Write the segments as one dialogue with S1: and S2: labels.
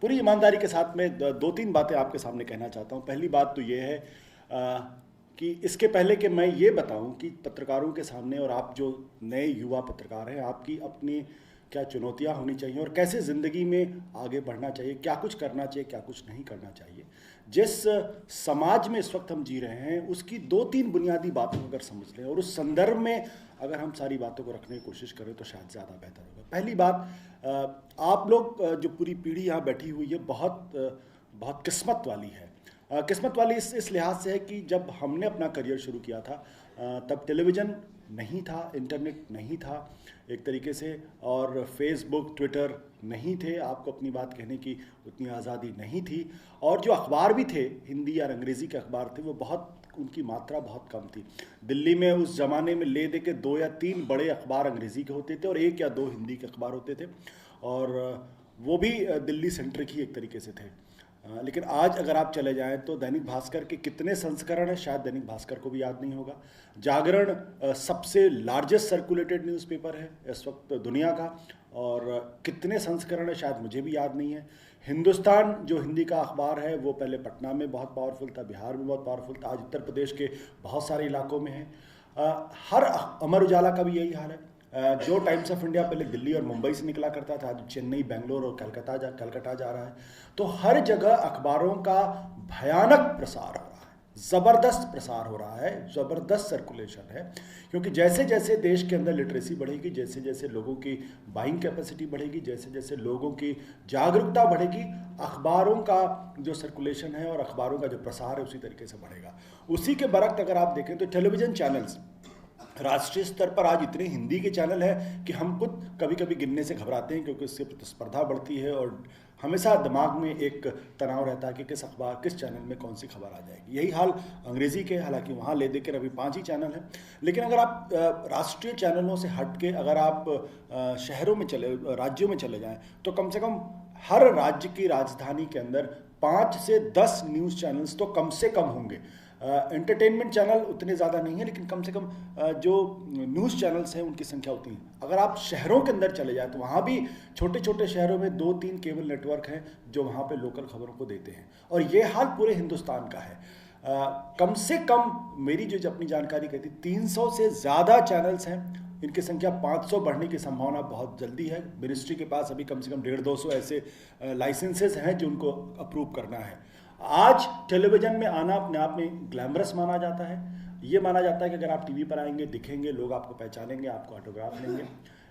S1: पूरी ईमानदारी के साथ में दो तीन बातें आपके सामने कहना चाहता हूँ। पहली बात तो ये है कि इसके पहले कि मैं ये बताऊं कि पत्रकारों के सामने और आप जो नए युवा पत्रकार हैं, आपकी अपनी क्या चुनौतियां होनी चाहिए और कैसे ज़िंदगी में आगे बढ़ना चाहिए, क्या कुछ करना चाहिए, क्या कुछ नहीं करना चाहिए। जिस समाज में इस वक्त हम जी रहे हैं उसकी दो तीन बुनियादी बातों को अगर समझ लें और उस संदर्भ में अगर हम सारी बातों को रखने की कोशिश करें तो शायद ज़्यादा बेहतर होगा। पहली बात, आप लोग जो पूरी पीढ़ी यहाँ बैठी हुई है बहुत बहुत किस्मत वाली है। किस्मत वाली इस लिहाज से है कि जब हमने अपना करियर शुरू किया था तब टेलीविज़न नहीं था, इंटरनेट नहीं था एक तरीके से, और फेसबुक ट्विटर नहीं थे, आपको अपनी बात कहने की उतनी आज़ादी नहीं थी, और जो अखबार भी थे हिंदी या अंग्रेज़ी के अखबार थे वो बहुत, उनकी मात्रा बहुत कम थी। दिल्ली में उस ज़माने में ले दे के 2 या 3 बड़े अखबार अंग्रेज़ी के होते थे और 1 या 2 हिंदी के अखबार होते थे, और वो भी दिल्ली सेंट्रिक ही एक तरीके से थे। लेकिन आज अगर आप चले जाएं तो दैनिक भास्कर के कितने संस्करण हैं शायद दैनिक भास्कर को भी याद नहीं होगा। जागरण सबसे लार्जेस्ट सर्कुलेटेड न्यूज़पेपर है इस वक्त दुनिया का, और कितने संस्करण है शायद मुझे भी याद नहीं है। हिंदुस्तान जो हिंदी का अखबार है वो पहले पटना में बहुत पावरफुल था, बिहार में बहुत पावरफुल था, आज उत्तर प्रदेश के बहुत सारे इलाकों में है। हर अमर उजाला का भी यही हाल है। जो टाइम्स ऑफ इंडिया पहले दिल्ली और मुंबई से निकला करता था आज चेन्नई, बेंगलोर और कलकत्ता जा रहा है। तो हर जगह अखबारों का भयानक प्रसार हो रहा है, ज़बरदस्त प्रसार हो रहा है, ज़बरदस्त सर्कुलेशन है, क्योंकि जैसे जैसे देश के अंदर लिटरेसी बढ़ेगी, जैसे जैसे लोगों की बाइंग कैपेसिटी बढ़ेगी, जैसे जैसे लोगों की जागरूकता बढ़ेगी, अखबारों का जो सर्कुलेशन है और अखबारों का जो प्रसार है उसी तरीके से बढ़ेगा। उसी के बरक्स अगर आप देखें तो टेलीविज़न चैनल्स राष्ट्रीय स्तर पर आज इतने हिंदी के चैनल हैं कि हम खुद कभी कभी गिनने से घबराते हैं, क्योंकि इससे प्रतिस्पर्धा बढ़ती है और हमेशा दिमाग में एक तनाव रहता है कि किस अखबार, किस चैनल में कौन सी खबर आ जाएगी। यही हाल अंग्रेज़ी के, हालांकि वहाँ ले देकर अभी 5 ही चैनल हैं। लेकिन अगर आप राष्ट्रीय चैनलों से हट के अगर आप शहरों में राज्यों में चले जाएँ तो कम से कम हर राज्य की राजधानी के अंदर 5 से 10 न्यूज़ चैनल्स तो कम से कम होंगे। एंटरटेनमेंट चैनल उतने ज़्यादा नहीं है, लेकिन कम से कम जो न्यूज़ चैनल्स हैं उनकी संख्या उतनी है। अगर आप शहरों के अंदर चले जाएं तो वहाँ भी छोटे छोटे शहरों में 2-3 केबल नेटवर्क हैं जो वहाँ पे लोकल खबरों को देते हैं, और ये हाल पूरे हिंदुस्तान का है। कम से कम मेरी जो अपनी जानकारी कहती 300 से ज़्यादा चैनल्स हैं, इनकी संख्या 500 बढ़ने की संभावना बहुत जल्दी है। मिनिस्ट्री के पास अभी कम से कम 150-200 ऐसे लाइसेंसेस हैं जो उनको अप्रूव करना है। आज टेलीविज़न में आना अपने आप में ग्लैमरस माना जाता है। ये माना जाता है कि अगर आप टीवी पर आएंगे, दिखेंगे, लोग आपको पहचानेंगे, आपको ऑटोग्राफ लेंगे।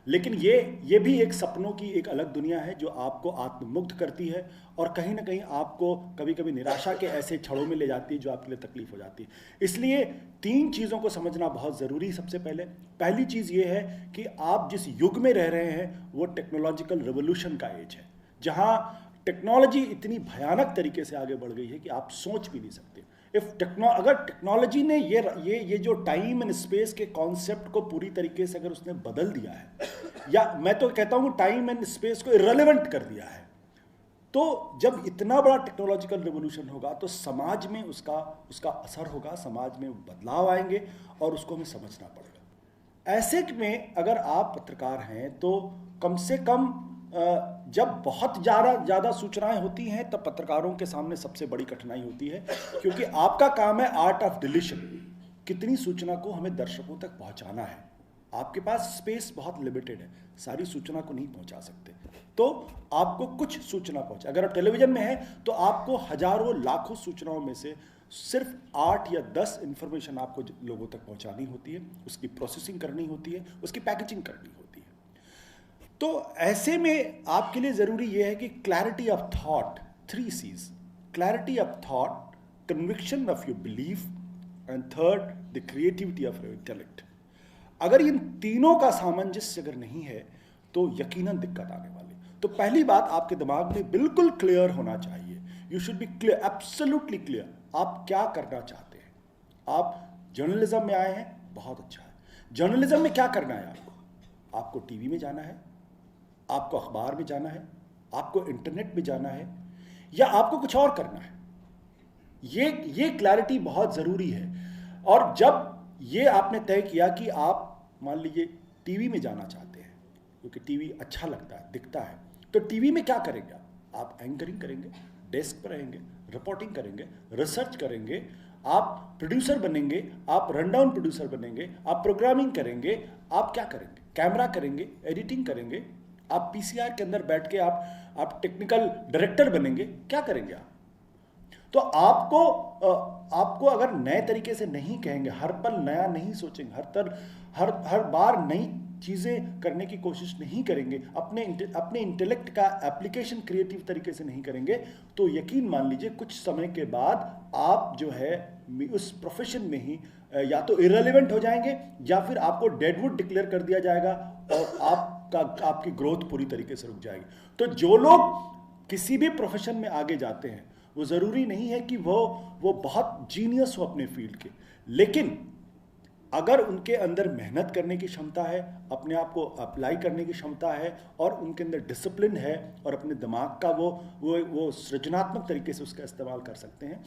S1: लेकिन ये भी एक सपनों की एक अलग दुनिया है जो आपको आत्ममुग्ध करती है और कहीं ना कहीं आपको कभी कभी निराशा के ऐसे छड़ों में ले जाती है जो आपके लिए तकलीफ हो जाती है। इसलिए 3 चीज़ों को समझना बहुत ज़रूरी। सबसे पहली चीज़ ये है कि आप जिस युग में रह रहे हैं वो टेक्नोलॉजिकल रिवोल्यूशन का एज है, जहाँ टेक्नोलॉजी इतनी भयानक तरीके से आगे बढ़ गई है कि आप सोच भी नहीं सकते। अगर टेक्नोलॉजी ने ये जो टाइम एंड स्पेस के कॉन्सेप्ट को पूरी तरीके से अगर उसने बदल दिया है, या मैं तो कहता हूँ टाइम एंड स्पेस को इररिलेवेंट कर दिया है, तो जब इतना बड़ा टेक्नोलॉजिकल रिवोल्यूशन होगा तो समाज में उसका असर होगा, समाज में बदलाव आएंगे और उसको हमें समझना पड़ेगा। ऐसे में अगर आप पत्रकार हैं तो कम से कम जब बहुत ज़्यादा सूचनाएं होती हैं तब पत्रकारों के सामने सबसे बड़ी कठिनाई होती है, क्योंकि आपका काम है आर्ट ऑफ डिलीशन। कितनी सूचना को हमें दर्शकों तक पहुंचाना है। आपके पास स्पेस बहुत लिमिटेड है, सारी सूचना को नहीं पहुंचा सकते, तो आपको कुछ सूचना पहुंचा। अगर आप टेलीविज़न में हैं तो आपको हजारों लाखों सूचनाओं में से सिर्फ 8 या 10 इंफॉर्मेशन आपको लोगों तक पहुंचानी होती है, उसकी प्रोसेसिंग करनी होती है, उसकी पैकेजिंग करनी होती है। तो ऐसे में आपके लिए ज़रूरी यह है कि clarity of thought, 3 C's, clarity of thought, conviction of your belief and third the creativity of your intellect. अगर इन तीनों का सामंजस्य अगर नहीं है तो यकीनन दिक्कत आने वाली। तो पहली बात आपके दिमाग में बिल्कुल क्लियर होना चाहिए, you should be clear, absolutely clear, आप क्या करना चाहते हैं। आप जर्नलिज्म में आए हैं, बहुत अच्छा है। जर्नलिज्म में क्या करना है आपको टीवी में जाना है, आपको अखबार में जाना है, आपको इंटरनेट में जाना है, या आपको कुछ और करना है। ये क्लैरिटी बहुत ज़रूरी है। और जब ये आपने तय किया कि आप मान लीजिए टीवी में जाना चाहते हैं क्योंकि टीवी अच्छा लगता है, दिखता है, तो टीवी में क्या करेंगे आप? आप एंकरिंग करेंगे, डेस्क पर रहेंगे, रिपोर्टिंग करेंगे, रिसर्च करेंगे, आप प्रोड्यूसर बनेंगे, आप रनडाउन प्रोड्यूसर बनेंगे, आप प्रोग्रामिंग करेंगे, आप क्या करेंगे, कैमरा करेंगे, एडिटिंग करेंगे, आप पीसीआर के अंदर बैठ के आप टेक्निकल डायरेक्टर बनेंगे, क्या करेंगे आप? तो आपको अगर नए तरीके से नहीं कहेंगे, हर पल नया नहीं सोचेंगे, हर बार नई चीज़ें करने की कोशिश नहीं करेंगे, अपने इंटेलेक्ट का एप्लीकेशन क्रिएटिव तरीके से नहीं करेंगे, तो यकीन मान लीजिए कुछ समय के बाद आप जो है उस प्रोफेशन में ही या तो इररिलेवेंट हो जाएंगे या फिर आपको डेडवुड डिक्लेयर कर दिया जाएगा और आपकी ग्रोथ पूरी तरीके से रुक जाएगी। तो जो लोग किसी भी प्रोफेशन में आगे जाते हैं, वो ज़रूरी नहीं है कि वो बहुत जीनियस हो अपने फील्ड के, लेकिन अगर उनके अंदर मेहनत करने की क्षमता है, अपने आप को अप्लाई करने की क्षमता है और उनके अंदर डिसिप्लिन है और अपने दिमाग का वो सृजनात्मक तरीके से उसका इस्तेमाल कर सकते हैं,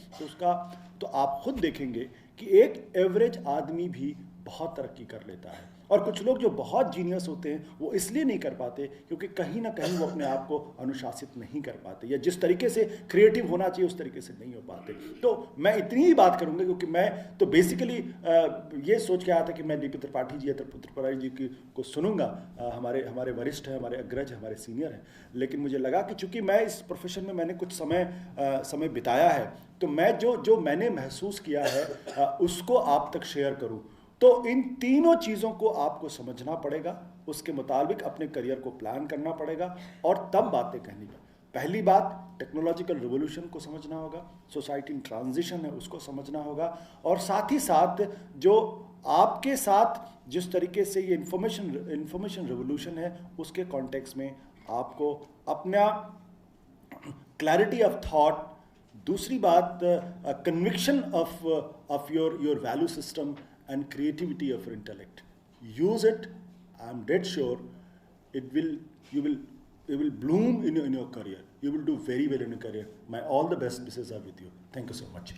S1: तो आप खुद देखेंगे कि एक एवरेज आदमी भी बहुत तरक्की कर लेता है। और कुछ लोग जो बहुत जीनियस होते हैं वो इसलिए नहीं कर पाते क्योंकि कहीं ना कहीं वो अपने आप को अनुशासित नहीं कर पाते, या जिस तरीके से क्रिएटिव होना चाहिए उस तरीके से नहीं हो पाते। तो मैं इतनी ही बात करूंगा क्योंकि मैं तो बेसिकली ये सोच के आया था कि मैं डीपी त्रिपाठी जी या त्रिपुरारी जी को सुनूंगा, हमारे वरिष्ठ हैं, हमारे अग्रज हैं, हमारे सीनियर हैं, लेकिन मुझे लगा कि चूंकि मैं इस प्रोफेशन में मैंने कुछ समय बिताया है, तो मैं जो मैंने महसूस किया है उसको आप तक शेयर करूं। तो इन तीनों चीज़ों को आपको समझना पड़ेगा, उसके मुताबिक अपने करियर को प्लान करना पड़ेगा और तब बातें कहनी पड़ेगी। पहली बात, टेक्नोलॉजिकल रिवोल्यूशन को समझना होगा, सोसाइटी इन ट्रांजिशन है उसको समझना होगा, और साथ ही साथ जो आपके साथ जिस तरीके से ये इंफॉर्मेशन रिवोल्यूशन है उसके कॉन्टेक्स्ट में आपको अपना क्लैरिटी ऑफ थॉट, दूसरी बात conviction of your value system and creativity of your intellect. Use it. I'm dead sure you will bloom in your career. You will do very well in your career. My all the best wishes are with you. Thank you so much.